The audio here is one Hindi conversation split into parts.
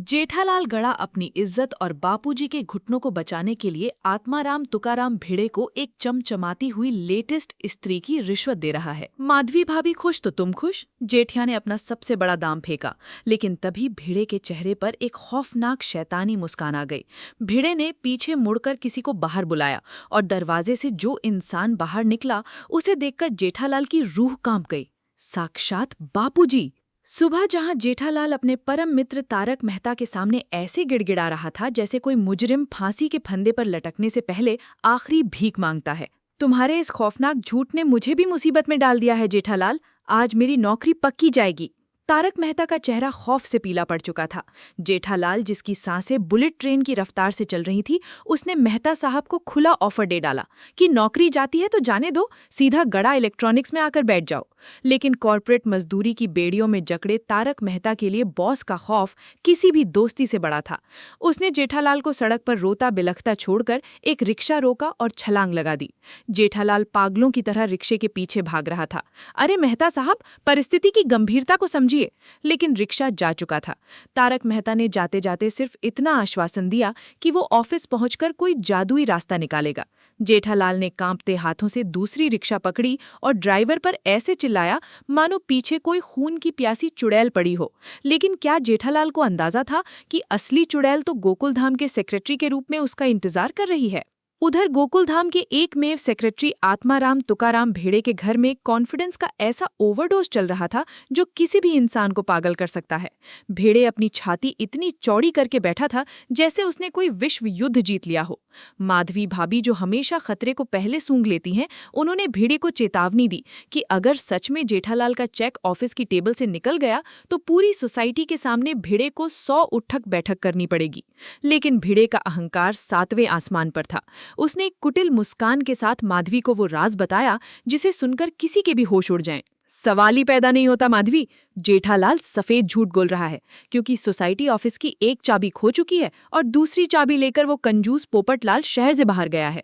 जेठालाल गड़ा अपनी इज्जत और बापूजी के घुटनों को बचाने के लिए आत्माराम तुकाराम भिड़े को एक चमचमाती हुई लेटेस्ट स्त्री की रिश्वत दे रहा है। माधवी भाभी खुश तो तुम खुश। जेठिया ने अपना सबसे बड़ा दाम फेंका, लेकिन तभी भिड़े के चेहरे पर एक खौफनाक शैतानी मुस्कान आ गई। भिड़े ने पीछे मुड़कर किसी को बाहर बुलाया और दरवाजे से जो इंसान बाहर निकला उसे देखकर जेठालाल की रूह कांप गई। साक्षात बापूजी। सुबह जहां जेठालाल अपने परम मित्र तारक मेहता के सामने ऐसे गिड़गिड़ा रहा था जैसे कोई मुजरिम फांसी के फंदे पर लटकने से पहले आखिरी भीख मांगता है। तुम्हारे इस खौफनाक झूठ ने मुझे भी मुसीबत में डाल दिया है जेठालाल। आज मेरी नौकरी पक्की जाएगी। तारक मेहता का चेहरा खौफ से पीला पड़ चुका था। जेठालाल, जिसकी सांसें बुलेट ट्रेन की रफ्तार से चल रही थी, उसने मेहता साहब को खुला ऑफर दे डाला कि नौकरी जाती है तो जाने दो, सीधा गड़ा इलेक्ट्रॉनिक्स में आकर बैठ जाओ। लेकिन कॉर्पोरेट मजदूरी की बेड़ियों में जकड़े तारक मेहता के लिए बॉस का खौफ किसी भी दोस्ती से बड़ा था। उसने जेठालाल को सड़क पर रोता बिलखता छोड़कर एक रिक्शा रोका और छलांग लगा दी। जेठालाल पागलों की तरह रिक्शे के पीछे भाग रहा था। अरे मेहता साहब, परिस्थिति की गंभीरता को समझिए। लेकिन रिक्शा जा चुका था। तारक मेहता ने जाते जाते सिर्फ इतना आश्वासन दिया कि वो ऑफिस पहुंचकर कोई जादुई रास्ता निकालेगा। जेठालाल ने कांपते हाथों से दूसरी रिक्शा पकड़ी और ड्राइवर पर ऐसे चिल्लाया मानो पीछे कोई खून की प्यासी चुड़ैल पड़ी हो। लेकिन क्या जेठालाल को अंदाजा था कि असली चुड़ैल तो गोकुलधाम के सेक्रेटरी के रूप में उसका इंतजार कर रही है। उधर गोकुलधाम के एकमेव सेक्रेटरी आत्माराम तुकाराम भिड़े के घर में कॉन्फिडेंस का ऐसा ओवरडोज चल रहा था जो किसी भी इंसान को पागल कर सकता है। भिड़े अपनी छाती इतनी चौड़ी करके बैठा था जैसे उसने कोई विश्व युद्ध जीत लिया हो। माधवी भाभी, जो हमेशा खतरे को पहले सूंघ लेती हैं, उन्होंने भिड़े को चेतावनी दी कि अगर सच में जेठालाल का चेक ऑफिस की टेबल से निकल गया तो पूरी सोसाइटी के सामने भिड़े को 100 उठक बैठक करनी पड़ेगी। लेकिन भिड़े का अहंकार 7वें आसमान पर था। उसने एक कुटिल मुस्कान के साथ माधवी को वो राज बताया जिसे सुनकर किसी के भी होश उड़ जाएं। सवाल ही पैदा नहीं होता माधवी, जेठालाल सफेद झूठ बोल रहा है, क्योंकि सोसाइटी ऑफिस की एक चाबी खो चुकी है और दूसरी चाबी लेकर वो कंजूस पोपटलाल शहर से बाहर गया है।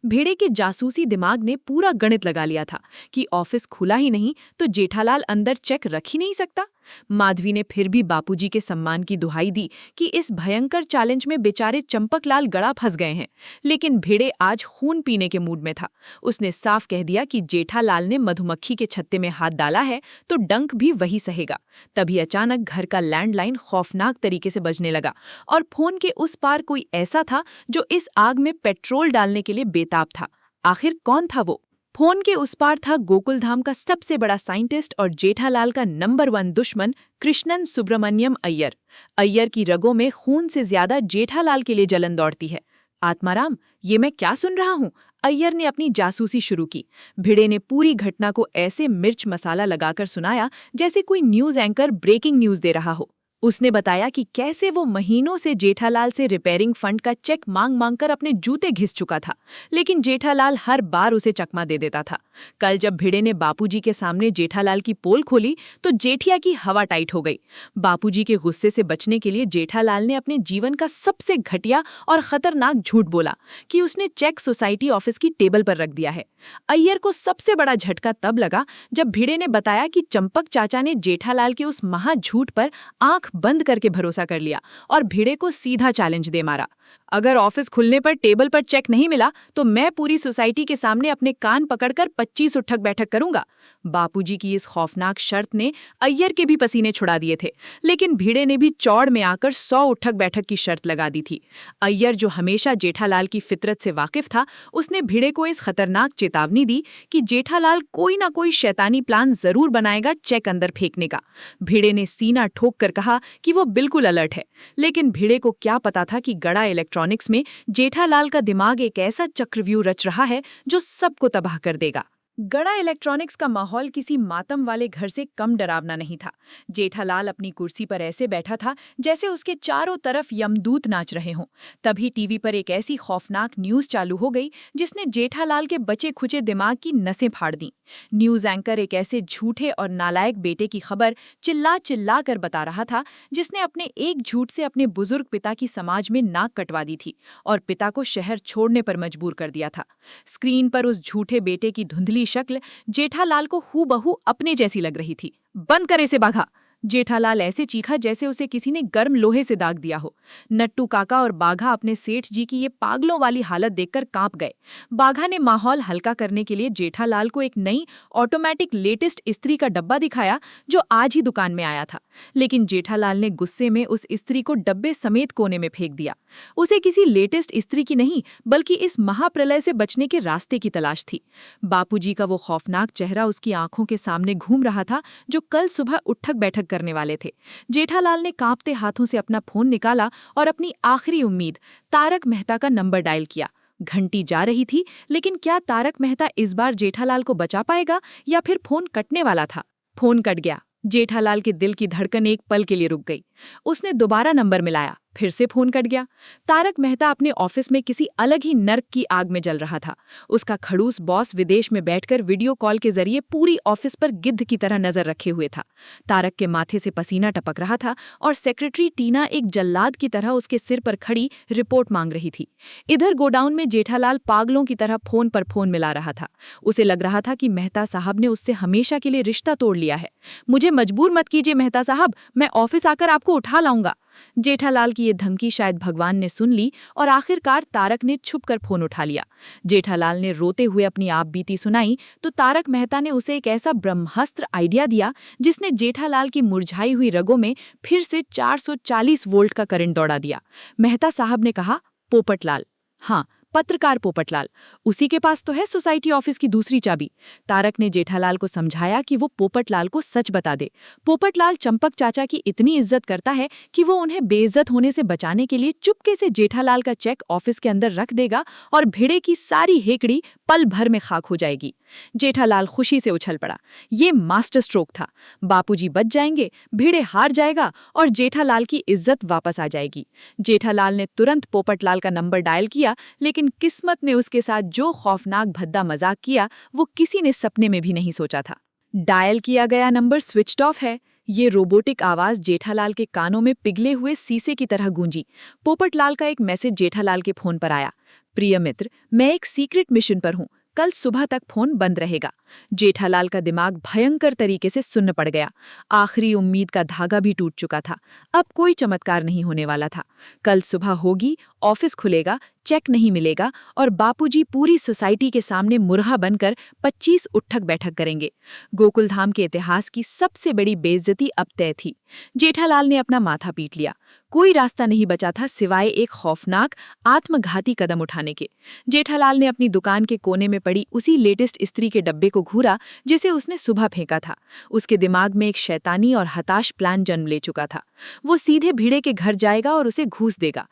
भिड़े के जासूसी दिमाग ने पूरा गणित लगा लिया था कि ऑफिस खुला ही नहीं तो जेठालाल अंदर चेक रख ही नहीं सकता। माधवी ने फिर भी बापूजी के सम्मान की दुहाई दी कि इस भयंकर चैलेंज में बेचारे चंपकलाल गड़ा फंस गए हैं। लेकिन भिड़े आज खून पीने के मूड में था। उसने साफ कह दिया कि जेठालाल ने मधुमक्खी के छत्ते में हाथ डाला है तो डंक भी वही सहेगा। तभी अचानक घर का लैंडलाइन खौफनाक तरीके से बजने लगा और फोन के उस पार कोई ऐसा था जो इस आग में पेट्रोल डालने के लिए बेताब था। आखिर कौन था वो? फोन के उस पार था गोकुलधाम का सबसे बड़ा साइंटिस्ट और जेठालाल का नंबर 1 दुश्मन कृष्णन सुब्रमण्यम अय्यर। अय्यर की रगों में खून से ज्यादा जेठालाल के लिए जलन दौड़ती है। आत्माराम, ये मैं क्या सुन रहा हूँ? अय्यर ने अपनी जासूसी शुरू की। भिड़े ने पूरी घटना को ऐसे मिर्च मसाला लगाकर सुनाया जैसे कोई न्यूज एंकर ब्रेकिंग न्यूज दे रहा हो। उसने बताया कि कैसे वो महीनों से जेठालाल से रिपेयरिंग फंड का चेक मांग मांगकर अपने जूते घिस चुका था, लेकिन जेठालाल हर बार उसे चकमा दे देता था। कल जब भिड़े ने बापूजी के सामने जेठालाल की पोल खोली तो जेठिया की हवा टाइट हो गई। बापूजी के गुस्से से बचने के लिए जेठालाल ने अपने जीवन का सबसे घटिया और खतरनाक झूठ बोला कि उसने चेक सोसाइटी ऑफिस की टेबल पर रख दिया है। अय्यर को सबसे बड़ा झटका तब लगा जब भिड़े ने बताया कि चंपक चाचा ने जेठालाल के उस महाझूठ पर आंख बंद करके भरोसा कर लिया और भिड़े को सीधा चैलेंज दे मारा। अगर ऑफिस खुलने पर टेबल पर चेक नहीं मिला तो मैं पूरी सोसाइटी के सामने अपने कान पकड़कर 25 उठक बैठक करूंगा। बापूजी की इस खौफनाक शर्त ने अय्यर के भी पसीने छुड़ा दिए थे, लेकिन भिड़े ने भी चौड़ में आकर 100 उठक बैठक की शर्त लगा दी थी। अय्यर, जो हमेशा जेठालाल की फितरत से वाकिफ था, उसने भिड़े को इस खतरनाक चेतावनी दी कि जेठालाल कोई ना कोई शैतानी प्लान जरूर बनाएगा चेक अंदर फेंकने का। भिड़े ने सीना ठोक कर कहा कि वो बिल्कुल अलर्ट है, लेकिन भिड़े को क्या पता था कि गड़ा इलेक्ट्रॉनिक्स में जेठालाल का दिमाग एक ऐसा चक्रव्यूह रच रहा है जो सबको तबाह कर देगा। गड़ा इलेक्ट्रॉनिक्स का माहौल किसी मातम वाले घर से कम डरावना नहीं था। जेठालाल अपनी कुर्सी पर ऐसे बैठा था जैसे उसके चारों तरफ यमदूत नाच रहे हों। तभी टीवी पर एक ऐसी खौफनाक न्यूज चालू हो गई जिसने जेठालाल के बचे खुचे दिमाग की नसें फाड़ दी। न्यूज एंकर एक ऐसे झूठे और नालायक बेटे की खबर चिल्ला चिल्ला कर बता रहा था जिसने अपने एक झूठ से अपने बुजुर्ग पिता की समाज में नाक कटवा दी थी और पिता को शहर छोड़ने पर मजबूर कर दिया था। स्क्रीन पर उस झूठे बेटे की धुंधली शक्ल जेठालाल को हूबहू अपने जैसी लग रही थी। बंद करे से बाघा। जेठालाल ऐसे चीखा जैसे उसे किसी ने गर्म लोहे से दाग दिया हो। नट्टू काका और बाघा अपने सेठ जी की ये पागलों वाली हालत देखकर कांप गए। बाघा ने माहौल हल्का करने के लिए जेठालाल को एक नई ऑटोमेटिक लेटेस्ट इस्त्री का डब्बा दिखाया जो आज ही दुकान में आया था। लेकिन जेठालाल ने गुस्से में उस इस्त्री को डब्बे समेत कोने में फेंक दिया। उसे किसी लेटेस्ट इस्त्री की नहीं बल्कि इस महाप्रलय से बचने के रास्ते की तलाश थी। बापूजी का वो खौफनाक चेहरा उसकी आंखों के सामने घूम रहा था जो कल सुबह उठक बैठक करने वाले थे। जेठालाल ने कांपते हाथों से अपना फोन निकाला और अपनी आखिरी उम्मीद तारक मेहता का नंबर डायल किया। घंटी जा रही थी, लेकिन क्या तारक मेहता इस बार जेठालाल को बचा पाएगा या फिर फोन कटने वाला था? फोन कट गया। जेठालाल के दिल की धड़कन एक पल के लिए रुक गई। उसने दोबारा नंबर मिलाया, फिर से फोन कट गया। तारक मेहता अपने ऑफिस में किसी अलग ही नर्क की आग में जल रहा था। उसका खड़ूस बॉस विदेश में बैठकर वीडियो कॉल के जरिए पूरी ऑफिस पर गिद्ध की तरह नजर रखे हुए था। तारक के माथे से पसीना टपक रहा था और सेक्रेटरी टीना एक जल्लाद की तरह उसके सिर पर खड़ी रिपोर्ट मांग रही थी। इधर गोडाउन में जेठालाल पागलों की तरह फोन पर फोन मिला रहा था। उसे लग रहा था कि मेहता साहब ने उससे हमेशा के लिए रिश्ता तोड़ लिया है। मुझे मजबूर मत कीजिए मेहता साहब, मैं ऑफिस आकर आपको उठा लाऊंगा। जेठालाल की ये धमकी शायद भगवान ने सुन ली और आखिरकार तारक ने छुपकर फोन उठा लिया। जेठालाल ने रोते हुए अपनी आप बीती सुनाई तो तारक मेहता ने उसे एक ऐसा ब्रह्मास्त्र आइडिया दिया जिसने जेठालाल की मुरझाई हुई रगों में फिर से 440 वोल्ट का करंट दौड़ा दिया। मेहता साहब ने कहा, पोपटलाल, हाँ पत्रकार पोपटलाल, उसी के पास तो है सोसाइटी ऑफिस की दूसरी चाबी। तारक ने जेठालाल को समझाया कि वो पोपटलाल को सच बता दे। पोपटलाल चंपक चाचा की इतनी इज्जत करता है कि वो उन्हें बेइज्जत होने से बचाने के लिए चुपके से जेठालाल का चेक ऑफिस के अंदर रख देगा और भिड़े की सारी हेकड़ी पल भर में खाक हो जाएगी। जेठालाल खुशी से उछल पड़ा। ये मास्टर स्ट्रोक था। बापूजी बच जाएंगे, भिड़े हार जाएगा और जेठालाल की इज्जत वापस आ जाएगी। जेठालाल ने तुरंत पोपटलाल का नंबर डायल किया, लेकिन किस्मत ने उसके साथ जो खौफनाक भद्दा मजाक किया वो किसी ने सपने में भी नहीं सोचा था। डायल किया गया नंबर स्विच्ड ऑफ है। ये रोबोटिक आवाज जेठालाल के कानों में पिघले हुए शीशे की तरह गूंजी। पोपटलाल का एक मैसेज जेठालाल के फोन पर आया, प्रिय मित्र, मैं एक सीक्रेट मिशन पर हूं, कल सुबह तक फोन बंद रहेगा। जेठालाल का दिमाग भयंकर तरीके से सुन्न पड़ गया। आखिरी उम्मीद का धागा भी टूट चुका था। अब कोई चमत्कार नहीं होने वाला था। कल सुबह होगी, ऑफिस खुलेगा, चेक नहीं मिलेगा और बापूजी पूरी सोसाइटी के सामने मुर्गा बनकर 25 उठक बैठक करेंगे। गोकुलधाम के इतिहास की सबसे बड़ी बेइज्जती अब तय थी। जेठालाल ने अपना माथा पीट लिया। कोई रास्ता नहीं बचा था सिवाय एक खौफनाक आत्मघाती कदम उठाने के। जेठालाल ने अपनी दुकान के कोने में पड़ी उसी लेटेस्ट इस्त्री के डब्बे को घूरा जिसे उसने सुबह फेंका था। उसके दिमाग में एक शैतानी और हताश प्लान जन्म ले चुका था। वो सीधे भिड़े के घर जाएगा और उसे घूस देगा।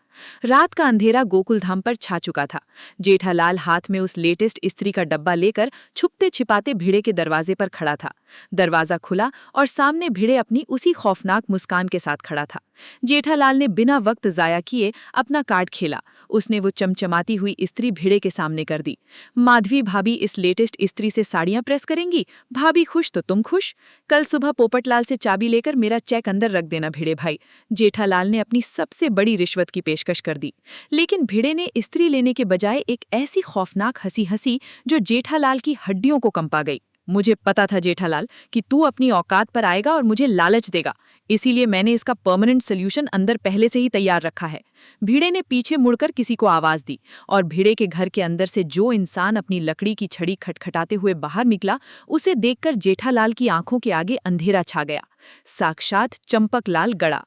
रात का अंधेरा गोकुलधाम पर छा चुका था। जेठालाल हाथ में उस लेटेस्ट इस्त्री का डब्बा लेकर छुपते छिपाते भिड़े के दरवाजे पर खड़ा था। दरवाजा खुला और सामने भिड़े अपनी उसी खौफनाक मुस्कान के साथ खड़ा था। जेठालाल ने बिना वक्त जाया किए अपना कार्ड खेला। उसने वो चमचमाती हुई इस्त्री भिड़े के सामने कर दी। माधवी भाभी इस लेटेस्ट इस्त्री से साड़ियां प्रेस करेंगी, भाभी खुश तो तुम खुश। कल सुबह पोपटलाल से चाबी लेकर मेरा चेक अंदर रख देना भिड़े भाई। जेठालाल ने अपनी सबसे बड़ी रिश्वत की पेशकश कर दी। लेकिन भिड़े ने इस्त्री लेने के बजाय एक ऐसी खौफनाक हंसी हंसी जो जेठालाल की हड्डियों को कंपा गई। मुझे पता था जेठालाल कि तू अपनी औकात पर आएगा और मुझे लालच देगा, इसीलिए मैंने इसका परमानेंट सोल्यूशन अंदर पहले से ही तैयार रखा है। भिड़े ने पीछे मुड़कर किसी को आवाज दी और भिड़े के घर के अंदर से जो इंसान अपनी लकड़ी की छड़ी खटखटाते हुए बाहर निकला, उसे देखकर जेठालाल की आंखों के आगे अंधेरा छा गया। साक्षात चंपकलाल गड़ा।